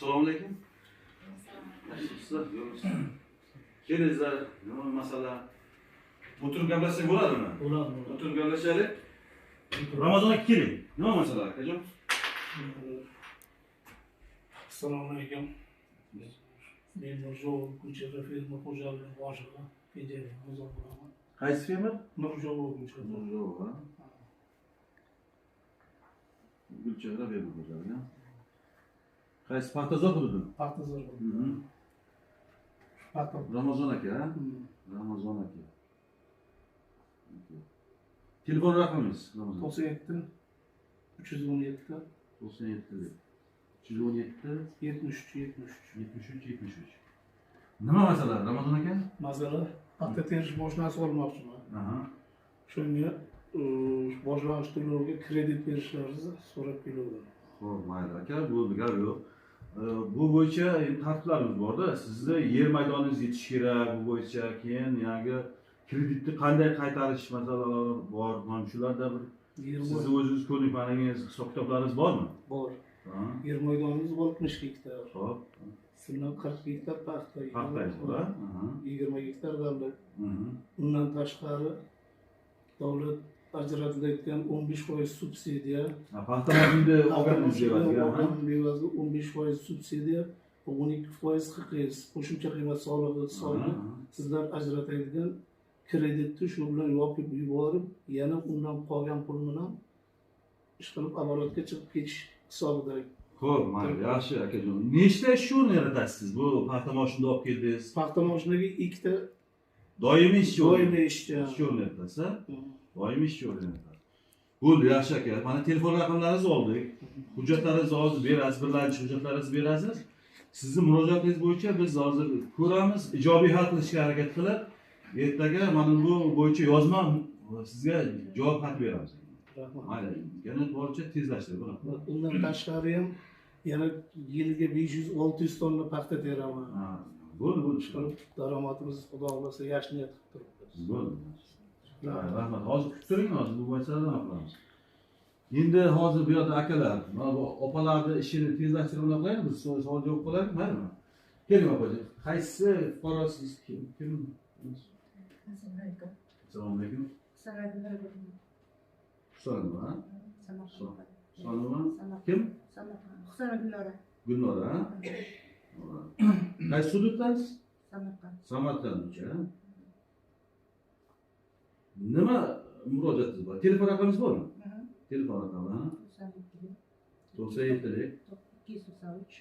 Assalomu alaykum. Yaxshimisizlar? Kelingizlar, nima masala? O'tirib gaplashsak bo'ladimi? Bo'ladi. O'tirib gaplashaylik. Ramazonga keling. Nima masala, akajon? Assalomu alaykum. Men Nurjo'l ko'chada ferma xo'jaligi boshlig'i Kenjali Nurjo'l bo'laman. Qaysi fermer? Nurjo'l ko'chada. Nurjo'l, ha. Gulchehra ferma xo'jaligi. Qaysi Paxtazor hududi? Paxtazor. Ramazon aka, ha? Ramazon aka. Telefon raqamingiz? 97 317 97 317 73 73. Nima masala Ramazon aka? Masala paxta terish mashinasi olmoqchiman. Aha. Shunga boshlang'ich to'lovga kredit berishlaringizni so'rab kelganman. Xo'p, mayli aka, bo'ldi, gap yo'q. Bu bo'yicha tartiblarimiz bor-da. Sizda yer maydoningiz yetishi kerak, bu bo'yicha keyin yangi kreditni qanday qaytarish masalalari bor. Mana shularda bir sizni o'zingiz ko'nikmaningiz, hisob-kitoblaringiz bormi? Bor. Ha. Yer maydonimiz 60 gektar. Xo'p. Sizdan 40 gektar paxta. Paxtangiz bor, ha? 20 gektar davlat. Mhm. Undan tashqari davlat ajratilayotgan 15% subsidiya. Paxta mashinada olganingiz evaziga, ha? Evaziga 15% subsidiya, 12% HQS qo'shimcha qiymat solig'i hisobiga sizlar ajratadigan kreditni shu bilan yopib yuborib, yana undan qolgan pul bilan ish qilib amaliyotga chiqib ketish hisobida. Xo'p, mayli, yaxshi akajon. Nechta ish o'rni yaratasiz bu paxta mashinada olib keldingiz? Paxta mashinaga ikkita Doimiy ish o'rni. doimiy ishchi. Ish o'rni yaratasiz, ha? Doimiy ish o'rni yaratasiz. Bo'ldi, yaxshi aka. Mana telefon raqamlaringizni oldik. Hujjatlaringizni hozir berasiz, birlamchi hujjatlaringizni berasiz. Sizning murojaatingiz bo'yicha biz hozir ko'ramiz, ijobiy hal qilishga harakat qilib, ertaga mana bu bo'yicha yozma sizga javob xat beramiz. Rahmat. Mayli, yana boricha tezlashtirib bo'laman. Undan tashqari ham yana yiliga 500-600 tonna paxta teraman. Ha, bo'ldi, Chiqarib daromadimiz xudo xohlasa yaxshi niyat qilib turibmiz. bo'ldi. Rahmat. Hozir kutib turing, hozir bu masaladan qilamiz. Endi hozir bu yerda akalar, mana bu opalarni ishini tezlashtirib qilaylik, biz savol javob qilaylik, maylimi? Keling opajon. Qaysi fuqarosiz? Kim? Assalomu alaykum. Assalomu alaykum. Husanova, ha? Husanova. Kim? Husanova Gulnora. Gulnora, ha? Qaysi hududdasiz? Samarqand. Samarqandcha. Nima murojaatingiz bor? Telefon raqamingiz bormi? Telefon raqami, ha? 97 97 293